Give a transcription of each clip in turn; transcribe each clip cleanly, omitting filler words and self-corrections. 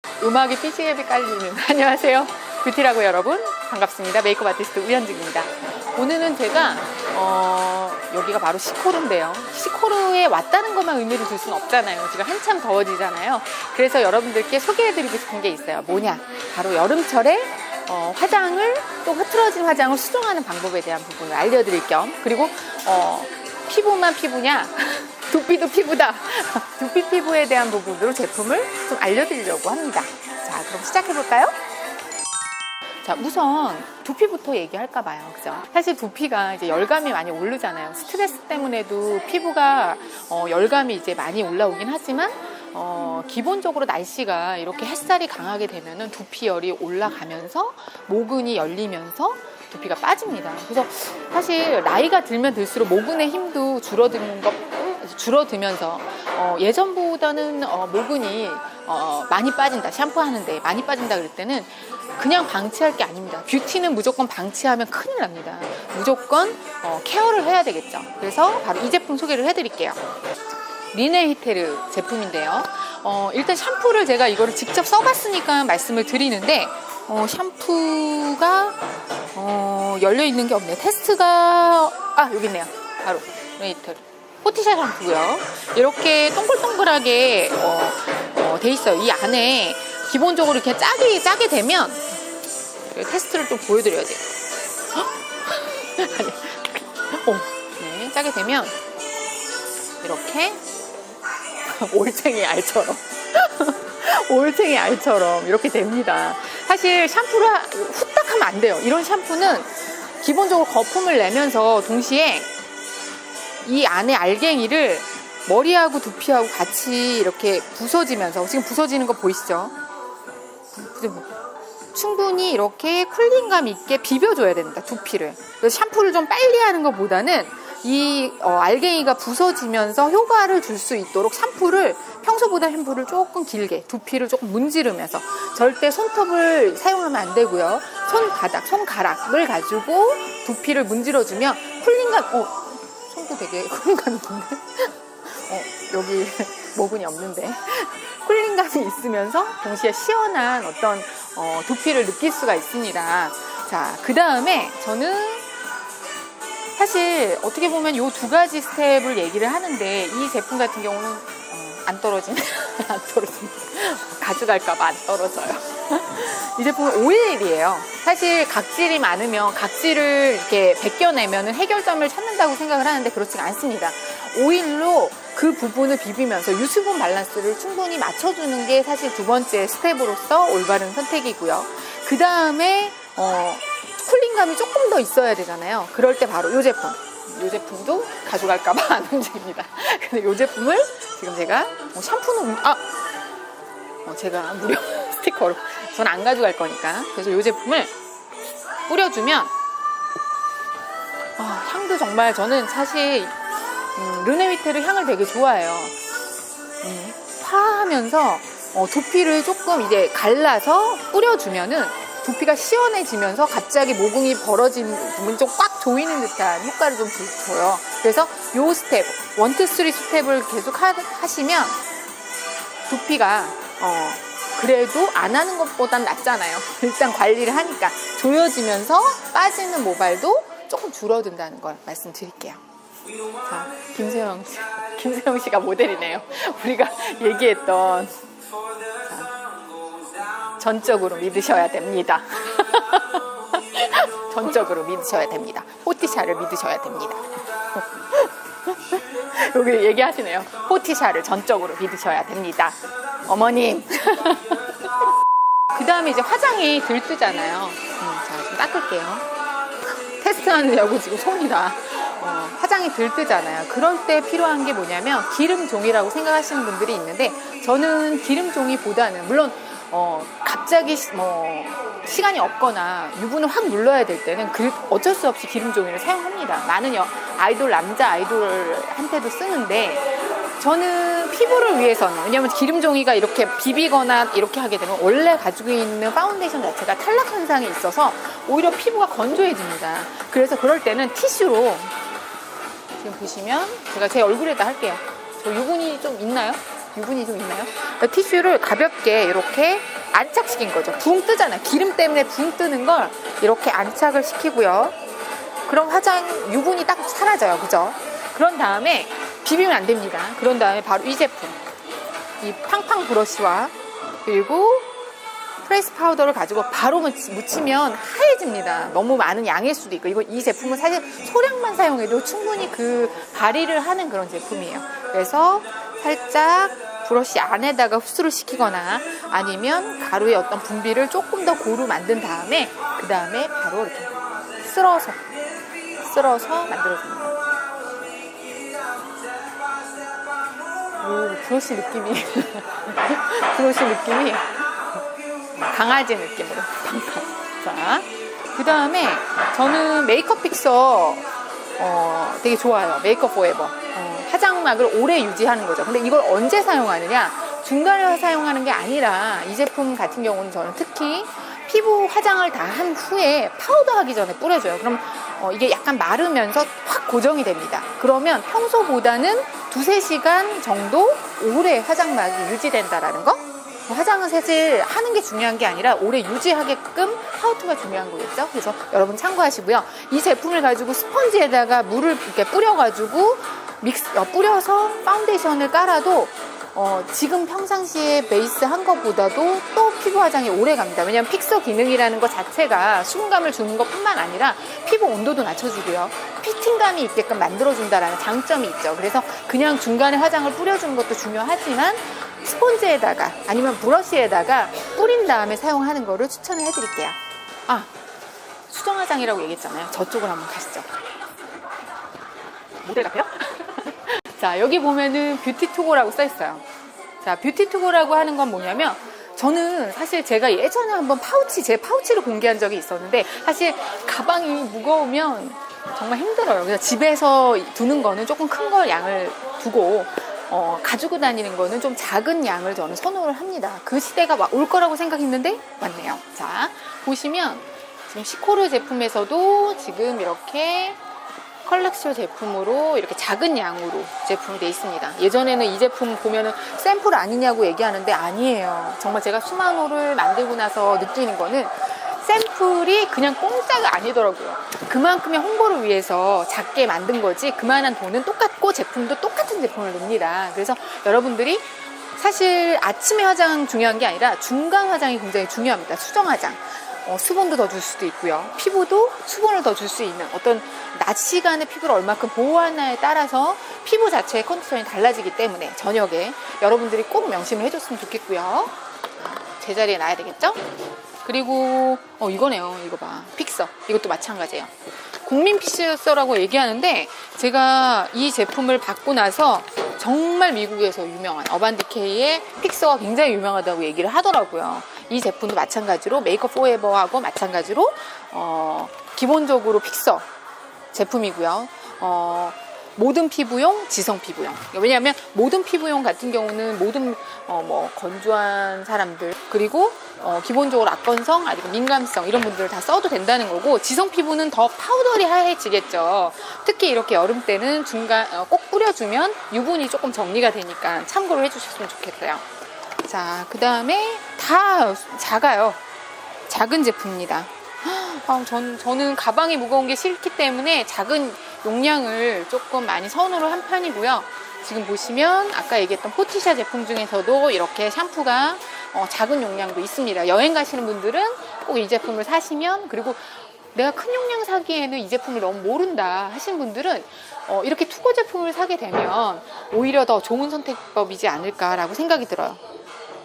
음악이 삐지게 깔리는 안녕하세요, 뷰티라고 여러분 반갑습니다. 메이크업 아티스트 우현직입니다. 오늘은 제가 여기가 바로 시코르인데요. 시코르에 왔다는 것만 의미를 줄 수는 없잖아요. 지금 한참 더워지잖아요. 그래서 여러분들께 소개해드리고 싶은 게 있어요. 뭐냐, 바로 여름철에 화장을, 또 흐트러진 화장을 수정하는 방법에 대한 부분을 알려드릴 겸, 그리고 피부만 피부냐 두피도 피부다 두피 피부에 대한 부분으로 제품을 좀 알려드리려고 합니다. 자, 그럼 시작해볼까요? 자, 우선 두피부터 얘기할까 봐요. 그죠? 사실 두피가 이제 열감이 많이 오르잖아요. 스트레스 때문에도 피부가 열감이 이제 많이 올라오긴 하지만 기본적으로 날씨가 이렇게 햇살이 강하게 되면은 두피열이 올라가면서 모근이 열리면서 두피가 빠집니다. 그래서 사실 나이가 들면 들수록 모근의 힘도 줄어들면서 예전보다는 모근이 많이 빠진다, 샴푸하는데 많이 빠진다 그럴 때는 그냥 방치할 게 아닙니다. 뷰티는 무조건 방치하면 큰일 납니다. 무조건 케어를 해야 되겠죠. 그래서 바로 이 제품 소개를 해드릴게요. 리네히테르 제품인데요. 일단 샴푸를 제가 이거를 직접 써봤으니까 말씀을 드리는데, 샴푸가 열려있는 게 없네요. 테스트가 여기 있네요. 바로 리네히테르 포티샤 샴푸고요. 이렇게 동글동글하게 돼 있어요. 이 안에 기본적으로 이렇게 짜게 되면, 테스트를 좀 보여드려야지. 네, 짜게 되면 이렇게 올챙이 알처럼 올챙이 알처럼 이렇게 됩니다. 사실 샴푸를 후딱 하면 안 돼요. 이런 샴푸는 기본적으로 거품을 내면서 동시에 이 안에 알갱이를 머리하고 두피하고 같이 이렇게 부서지면서, 지금 부서지는 거 보이시죠? 충분히 이렇게 쿨링감 있게 비벼줘야 됩니다, 두피를. 그래서 샴푸를 좀 빨리 하는 것보다는 이 알갱이가 부서지면서 효과를 줄 수 있도록 평소보다 샴푸를 조금 길게 두피를 조금 문지르면서, 절대 손톱을 사용하면 안 되고요. 손가락을 가지고 두피를 문지러주면 쿨링감, 손도 되게 쿨링감이 있는데 여기 모근이 없는데 쿨링감이 있으면서 동시에 시원한 어떤 두피를 느낄 수가 있습니다. 자, 그 다음에 저는 사실 어떻게 보면 이 두 가지 스텝을 얘기를 하는데, 이 제품 같은 경우는 안 떨어집니다. 가져갈까봐 안 떨어져요. 이 제품은 오일이에요. 사실 각질이 많으면 각질을 이렇게 벗겨내면 해결점을 찾는다고 생각을 하는데 그렇지가 않습니다. 오일로 그 부분을 비비면서 유수분 밸런스를 충분히 맞춰주는 게 사실 두 번째 스텝으로서 올바른 선택이고요. 그 다음에 쿨링감이 조금 더 있어야 되잖아요. 그럴 때 바로 이 제품도 가져갈까봐 안 움직입니다. 근데 이 제품을 지금 제가 샴푸는 제가 무료 스티커로, 저는 안 가져갈 거니까, 그래서 이 제품을 뿌려주면 향도 정말, 저는 사실 르네히테르 향을 되게 좋아해요. 파하면서 두피를 조금 이제 갈라서 뿌려주면은 두피가 시원해지면서 갑자기 모공이 벌어진 부분이 좀 꽉 조이는 듯한 효과를 좀 줘요. 그래서 요 스텝, 1, 2, 3 스텝을 계속 하시면 두피가 그래도 안 하는 것보단 낫잖아요. 일단 관리를 하니까 조여지면서 빠지는 모발도 조금 줄어든다는 걸 말씀드릴게요. 자, 김세영 씨가 모델이네요. 우리가 얘기했던, 전적으로 믿으셔야 됩니다. 전적으로 믿으셔야 됩니다. 포티샤를 믿으셔야 됩니다. 여기 얘기하시네요. 포티샤를 전적으로 믿으셔야 됩니다. 어머님. 그 다음에 이제 화장이 들뜨잖아요. 자, 좀 닦을게요. 테스트하느냐고 지금 손이 다 화장이 들뜨잖아요. 그럴 때 필요한 게 뭐냐면 기름종이라고 생각하시는 분들이 있는데, 저는 기름종이보다는, 물론 갑자기 시간이 없거나 유분을 확 눌러야 될 때는 어쩔 수 없이 기름종이를 사용합니다. 많은 남자 아이돌한테도 쓰는데, 저는 피부를 위해서는, 왜냐면 기름종이가 이렇게 비비거나 이렇게 하게 되면 원래 가지고 있는 파운데이션 자체가 탈락 현상이 있어서 오히려 피부가 건조해집니다. 그래서 그럴 때는 티슈로, 지금 보시면 제가 제 얼굴에다 할게요. 저 유분이 좀 있나요? 티슈를 가볍게 이렇게 안착시킨 거죠. 붕 뜨잖아요. 기름 때문에 붕 뜨는 걸 이렇게 안착을 시키고요. 그럼 화장 유분이 딱 사라져요. 그죠? 그런 다음에 비비면 안 됩니다. 그런 다음에 바로 이 제품, 이 팡팡 브러쉬와 그리고 프레스 파우더를 가지고 바로 묻히면 하얘집니다. 너무 많은 양일 수도 있고, 이 제품은 사실 소량만 사용해도 충분히 그 발휘를 하는 그런 제품이에요. 그래서 살짝 브러쉬 안에다가 흡수를 시키거나 아니면 가루의 어떤 분비를 조금 더 고루 만든 다음에 그 다음에 바로 이렇게 쓸어서 만들어줍니다. 오, 브러쉬 느낌이 강아지 느낌으로 팡팡. 자, 그 다음에 저는 메이크업 픽서 되게 좋아요. 메이크업 포에버. 화장막을 오래 유지하는 거죠. 근데 이걸 언제 사용하느냐? 중간에 사용하는 게 아니라 이 제품 같은 경우는 저는 특히 피부 화장을 다 한 후에 파우더 하기 전에 뿌려줘요. 그럼 이게 약간 마르면서 확 고정이 됩니다. 그러면 평소보다는 2-3시간 정도 오래 화장막이 유지된다라는 거? 화장은 사실 하는 게 중요한 게 아니라 오래 유지하게끔 하우투가 중요한 거겠죠. 그래서 여러분 참고하시고요. 이 제품을 가지고 스펀지에다가 물을 이렇게 뿌려가지고 뿌려서 파운데이션을 깔아도 지금 평상시에 베이스 한 것보다도 또 피부 화장이 오래 갑니다. 왜냐하면 픽서 기능이라는 것 자체가 수분감을 주는 것뿐만 아니라 피부 온도도 낮춰주고요. 피팅감이 있게끔 만들어준다는 장점이 있죠. 그래서 그냥 중간에 화장을 뿌려주는 것도 중요하지만 스펀지에다가 아니면 브러쉬에다가 뿌린 다음에 사용하는 거를 추천을 해드릴게요. 아, 수정 화장이라고 얘기했잖아요. 저쪽으로 한번 가시죠. 모델 같아요? 자, 여기 보면은 뷰티 투고라고 써 있어요. 자, 뷰티 투고라고 하는 건 뭐냐면, 저는 사실 제가 예전에 한번 제 파우치를 공개한 적이 있었는데, 사실 가방이 무거우면 정말 힘들어요. 그래서 집에서 두는 거는 조금 큰 걸 양을 두고 가지고 다니는 거는 좀 작은 양을 저는 선호를 합니다. 그 시대가 올 거라고 생각했는데 왔네요. 자, 보시면 지금 시코르 제품에서도 지금 이렇게 컬렉션 제품으로 이렇게 작은 양으로 제품이 되어 있습니다. 예전에는 이 제품 보면은 샘플 아니냐고 얘기하는데 아니에요. 정말 제가 수만호를 만들고 나서 느끼는 거는 샘플이 그냥 공짜가 아니더라고요. 그만큼의 홍보를 위해서 작게 만든 거지 그만한 돈은 똑같고 제품도 똑같은 제품을 냅니다. 그래서 여러분들이 사실 아침에 화장 중요한 게 아니라 중간 화장이 굉장히 중요합니다. 수정 화장. 수분도 더 줄 수도 있고요. 피부도 수분을 더 줄 수 있는 어떤 낮 시간에 피부를 얼마큼 보호하냐에 따라서 피부 자체의 컨디션이 달라지기 때문에 저녁에 여러분들이 꼭 명심을 해줬으면 좋겠고요. 제자리에 놔야 되겠죠? 그리고 이거네요. 이거 봐. 픽서. 이것도 마찬가지예요. 국민 픽서라고 얘기하는데 제가 이 제품을 받고 나서 정말 미국에서 유명한 어반디케이의 픽서가 굉장히 유명하다고 얘기를 하더라고요. 이 제품도 마찬가지로 메이크업 포에버하고 마찬가지로 기본적으로 픽서 제품이고요. 모든 피부용, 지성 피부용. 왜냐하면 모든 피부용 같은 경우는 모든 건조한 사람들 그리고 기본적으로 악건성, 아니면 민감성 이런 분들 다 써도 된다는 거고 지성 피부는 더 파우더리하해지겠죠. 특히 이렇게 여름 때는 꼭 뿌려주면 유분이 조금 정리가 되니까 참고를 해주셨으면 좋겠어요. 자, 그 다음에 다 작아요. 작은 제품입니다. 저는 가방이 무거운 게 싫기 때문에 작은 용량을 조금 많이 선호를 한 편이고요. 지금 보시면 아까 얘기했던 포티샤 제품 중에서도 이렇게 샴푸가 작은 용량도 있습니다. 여행 가시는 분들은 꼭 이 제품을 사시면, 그리고 내가 큰 용량 사기에는 이 제품을 너무 모른다 하시는 분들은 이렇게 투고 제품을 사게 되면 오히려 더 좋은 선택법이지 않을까라고 생각이 들어요.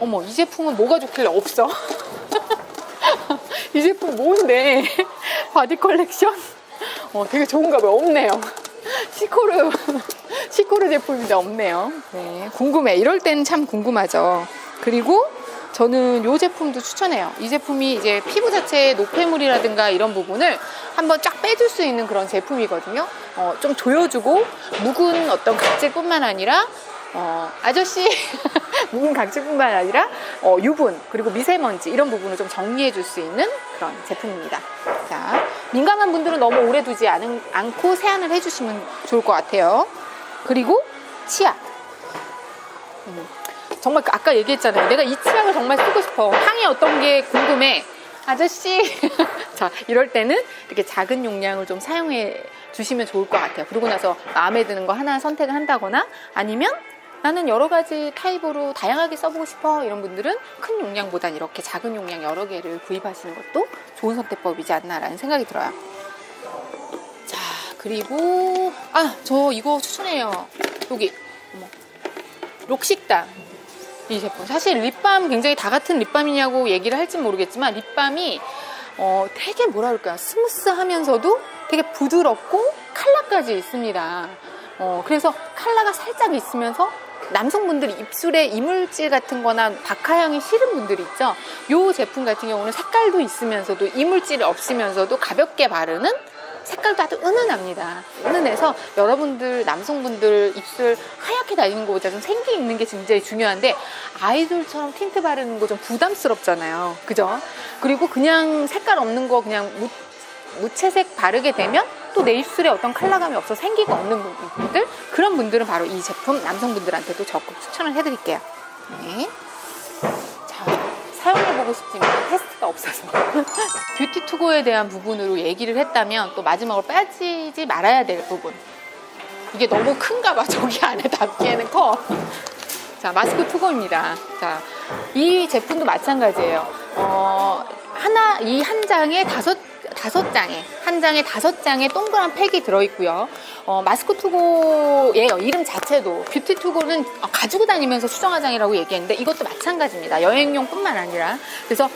어머, 이 제품은 뭐가 좋길래 없어? 이 제품 뭔데? 바디 컬렉션? 되게 좋은가 봐요. 없네요. 시코르 제품인데 없네요. 네, 궁금해. 이럴 때는 참 궁금하죠. 그리고 저는 이 제품도 추천해요. 이 제품이 이제 피부 자체의 노폐물이라든가 이런 부분을 한번 쫙 빼줄 수 있는 그런 제품이거든요. 좀 조여주고 묵은 어떤 각질뿐만 아니라 묵은 각질뿐만 아니라 유분 그리고 미세먼지 이런 부분을 좀 정리해 줄 수 있는 그런 제품입니다. 자, 민감한 분들은 너무 오래 두지 않고 세안을 해주시면 좋을 것 같아요. 그리고 치약. 정말 아까 얘기했잖아요. 내가 이 치약을 정말 쓰고 싶어. 향이 어떤 게 궁금해. 아저씨. 자, 이럴 때는 이렇게 작은 용량을 좀 사용해 주시면 좋을 것 같아요. 그러고 나서 마음에 드는 거 하나 선택을 한다거나 아니면 나는 여러 가지 타입으로 다양하게 써보고 싶어 이런 분들은 큰 용량보단 이렇게 작은 용량 여러 개를 구입하시는 것도 좋은 선택법이지 않나라는 생각이 들어요. 자, 그리고 저 이거 추천해요. 여기 록식당 이 제품. 사실 립밤 굉장히 다 같은 립밤이냐고 얘기를 할진 모르겠지만 립밤이 되게 뭐라 그럴까요? 스무스하면서도 되게 부드럽고 컬러까지 있습니다. 그래서 컬러가 살짝 있으면서 남성분들이 입술에 이물질 같은 거나 박하향이 싫은 분들이 있죠. 이 제품 같은 경우는 색깔도 있으면서도 이물질이 없으면서도 가볍게 바르는 색깔도 아주 은은합니다. 은은해서 여러분들 남성분들 입술 하얗게 달리는 것보다 좀 생기 있는 게 굉장히 중요한데 아이돌처럼 틴트 바르는 거 좀 부담스럽잖아요. 그죠? 그리고 그냥 색깔 없는 거 그냥 무채색 바르게 되면 또 내 입술에 어떤 컬러감이 없어 생기가 없는 분들, 그런 분들은 바로 이 제품 남성분들한테도 적극 추천을 해드릴게요. 네. 자, 사용해보고 싶지만 테스트가 없어서 뷰티 투고에 대한 부분으로 얘기를 했다면 또 마지막으로 빠지지 말아야 될 부분, 이게 너무 큰가 봐. 저기 안에 담기에는 커. 자, 마스크 투고입니다. 자, 이 제품도 마찬가지예요. 이 한 장에 한 장에 5장의 동그란 팩이 들어있고요. 마스크 투고의 이름 자체도 뷰티 투고는 가지고 다니면서 수정 화장이라고 얘기했는데 이것도 마찬가지입니다. 여행용 뿐만 아니라. 그래서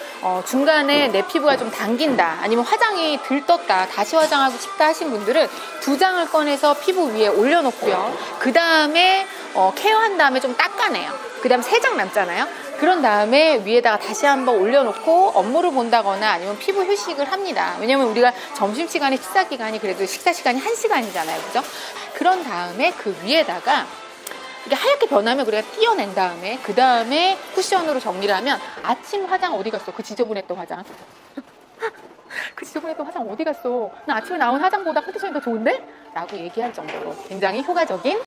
중간에 내 피부가 좀 당긴다, 아니면 화장이 들떴다, 다시 화장하고 싶다 하신 분들은 2장을 꺼내서 피부 위에 올려놓고요. 그 다음에 케어한 다음에 좀 닦아내요. 그 다음 3장 남잖아요. 그런 다음에 위에다가 다시 한번 올려놓고 업무를 본다거나 아니면 피부 휴식을 합니다. 왜냐면 우리가 점심시간에 식사기간이 그래도 식사시간이 1시간이잖아요. 그죠? 그런 다음에 그 위에다가 이게 하얗게 변하면 우리가 띄어낸 다음에 그 다음에 쿠션으로 정리를 하면 아침 화장 어디 갔어? 그 지저분했던 화장. 그 지저분했던 화장 어디 갔어? 나 아침에 나온 화장보다 컨디션이 더 좋은데? 라고 얘기할 정도로 굉장히 효과적인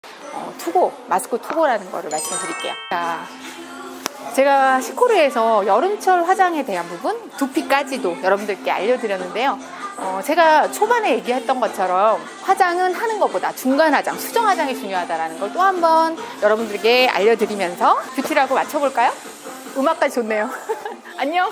투고, 마스크 투고라는 거를 말씀드릴게요. 자, 제가 시코르에서 여름철 화장에 대한 부분, 두피까지도 여러분들께 알려드렸는데요. 제가 초반에 얘기했던 것처럼 화장은 하는 것보다 중간 화장, 수정 화장이 중요하다는 걸 또 한 번 여러분들께 알려드리면서 뷰티라고 맞춰볼까요? 음악까지 좋네요. 안녕.